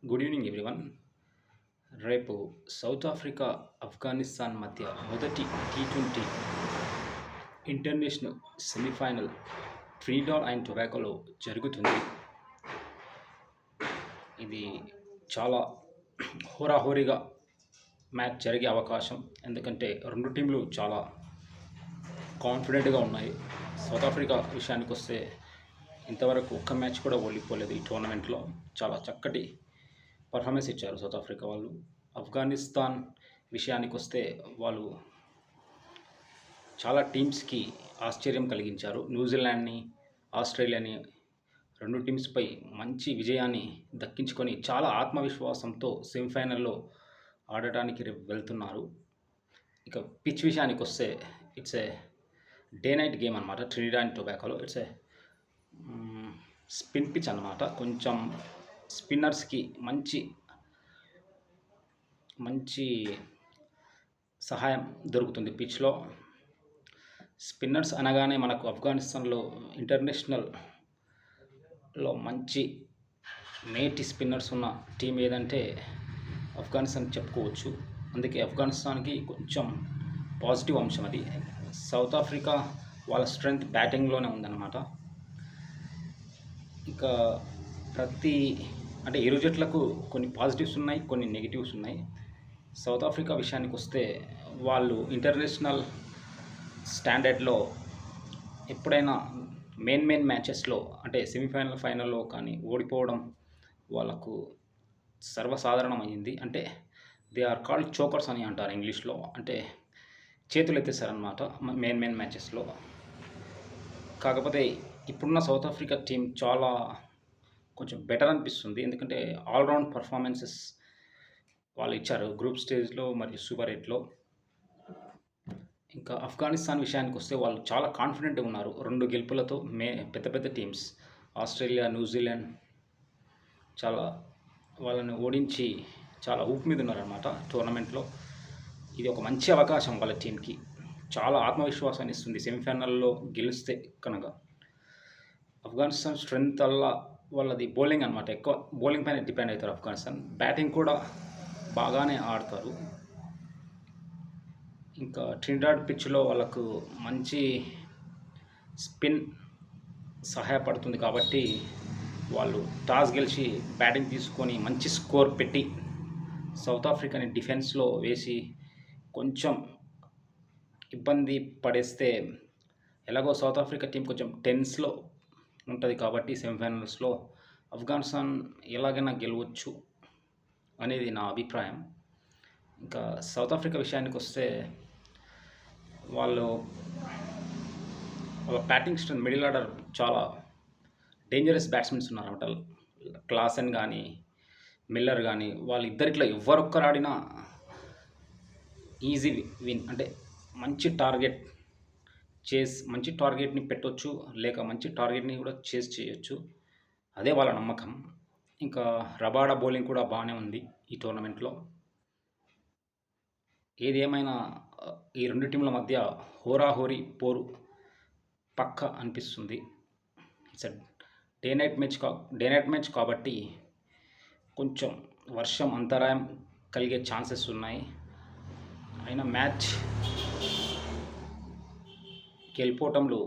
Good evening everyone. రేపు South Africa Afghanistan మధ్య మొదటి T20 international semifinal Trinidad and టొబాగోలో జరుగుతుంది. ఇది చాలా హోరాహోరీగా మ్యాచ్ జరిగే అవకాశం, ఎందుకంటే రెండు టీంలు చాలా కాన్ఫిడెంట్గా ఉన్నాయి. సౌత్ ఆఫ్రికా విషయానికి వస్తే ఇంతవరకు ఒక్క మ్యాచ్ కూడా ఓడిపోలేదు. ఈ టోర్నమెంట్లో చాలా చక్కటి పర్ఫార్మెన్స్ ఇచ్చారు సౌత్ ఆఫ్రికా వాళ్ళు. ఆఫ్ఘనిస్తాన్ విషయానికి వస్తే వాళ్ళు చాలా టీమ్స్కి ఆశ్చర్యం కలిగించారు. న్యూజిలాండ్ని, ఆస్ట్రేలియాని రెండు టీమ్స్పై మంచి విజయాన్ని దక్కించుకొని చాలా ఆత్మవిశ్వాసంతో సెమీఫైనల్లో ఆడటానికి రేపు వెళ్తున్నారు. ఇక పిచ్ విషయానికి వస్తే it's a day night game అనమాట. ట్రినిడాడ్ అండ్ టొబాగోలో ఇట్స్ ఏ స్పిన్ పిచ్ అనమాట. కొంచెం స్పిన్నర్స్కి మంచి సహాయం దొరుకుతుంది పిచ్లో. స్పిన్నర్స్ అనగానే మనకు ఆఫ్ఘనిస్తాన్లో ఇంటర్నేషనల్లో మంచి నేటి స్పిన్నర్స్ ఉన్న టీం ఏదంటే ఆఫ్ఘనిస్తాన్ చెప్పుకోవచ్చు. అందుకే ఆఫ్ఘనిస్తాన్కి కొంచెం పాజిటివ్ అంశం అది. సౌత్ ఆఫ్రికా వాళ్ళ స్ట్రెంగ్త్ బ్యాటింగ్లోనే ఉందన్నమాట. ఇంకా ఇరు జట్లకు కొన్ని పాజిటివ్స్ ఉన్నాయి, కొన్ని నెగిటివ్స్ ఉన్నాయి. సౌత్ ఆఫ్రికా విషయానికి వస్తే వాళ్ళు ఇంటర్నేషనల్ స్టాండర్డ్లో ఎప్పుడైనా మెయిన్ మ్యాచెస్లో అంటే సెమీఫైనల్, ఫైనల్లో కానీ ఓడిపోవడం వాళ్ళకు సర్వసాధారణమైంది. అంటే దే ఆర్ కాల్డ్ చోకర్స్ అని అంటారు ఇంగ్లీష్లో. అంటే చేతులు ఎత్తేస్తారనమాట మెయిన్ మ్యాచెస్లో. కాకపోతే ఇప్పుడున్న సౌత్ ఆఫ్రికా టీం చాలా కొంచెం బెటర్ అనిపిస్తుంది, ఎందుకంటే ఆల్రౌండ్ పర్ఫార్మెన్సెస్ వాళ్ళు ఇచ్చారు గ్రూప్ స్టేజ్లో మరియు సూపర్ 8లో. ఇంకా ఆఫ్ఘనిస్తాన్ విషయానికి వస్తే వాళ్ళు చాలా కాన్ఫిడెంట్గా ఉన్నారు. 2 గెలుపులతో పెద్ద టీమ్స్ ఆస్ట్రేలియా, న్యూజిలాండ్ చాలా వాళ్ళని ఓడించి చాలా ఊపు మీద ఉన్నారనమాట టోర్నమెంట్లో. ఇది ఒక మంచి అవకాశం వాళ్ళ టీంకి, చాలా ఆత్మవిశ్వాసాన్ని ఇస్తుంది సెమీఫైనల్లో గెలిస్తే కనుక. ఆఫ్ఘనిస్తాన్ స్ట్రెంగ్త్ వాళ్ళది బౌలింగ్ అనమాట. ఎక్కువ బౌలింగ్ పైన డిపెండ్ అవుతారు ఆఫ్ఘనిస్తాన్. బ్యాటింగ్ కూడా బాగానే ఆడతారు. ఇంకా ట్రినిడాడ్ పిచ్లో వాళ్ళకు మంచి స్పిన్ సహాయపడుతుంది కాబట్టి వాళ్ళు టాస్ గెలిచి బ్యాటింగ్ తీసుకొని మంచి స్కోర్ పెట్టి సౌత్ ఆఫ్రికాని డిఫెన్స్లో వేసి కొంచెం ఇబ్బంది పడేస్తే, ఎలాగో సౌత్ ఆఫ్రికా టీం కొంచెం టెన్స్లో ఉంటుంది కాబట్టి సెమీఫైనల్స్లో ఆఫ్ఘనిస్తాన్ ఎలాగైనా గెలవచ్చు అనేది నా అభిప్రాయం. ఇంకా సౌత్ ఆఫ్రికా విషయానికి వస్తే వాళ్ళ బ్యాటింగ్ స్ట్రెంత్, మిడిల్ ఆర్డర్ చాలా డేంజరస్ బ్యాట్స్మెన్స్ ఉన్నారన్నమాట. క్లాసెన్ కానీ, మిల్లర్ కానీ, వాళ్ళిద్దరిట్లో ఎవరొక్కరు ఆడినా ఈజీ విన్. అంటే మంచి టార్గెట్ని పెట్టవచ్చు, లేక మంచి టార్గెట్ని కూడా చేస్ చేయొచ్చు. అదే వాళ్ళ నమ్మకం. ఇంకా రబాడా బౌలింగ్ కూడా బాగానే ఉంది ఈ టోర్నమెంట్లో. ఏది ఏమైనా ఈ రెండు టీంల మధ్య హోరాహోరీ పోరు పక్క అనిపిస్తుంది. ఇట్స్ డే నైట్ మ్యాచ్ కాబట్టి కొంచెం వర్షం అంతరాయం కలిగే ఛాన్సెస్ ఉన్నాయి. అయినా మ్యాచ్ గెలుపోవటంలో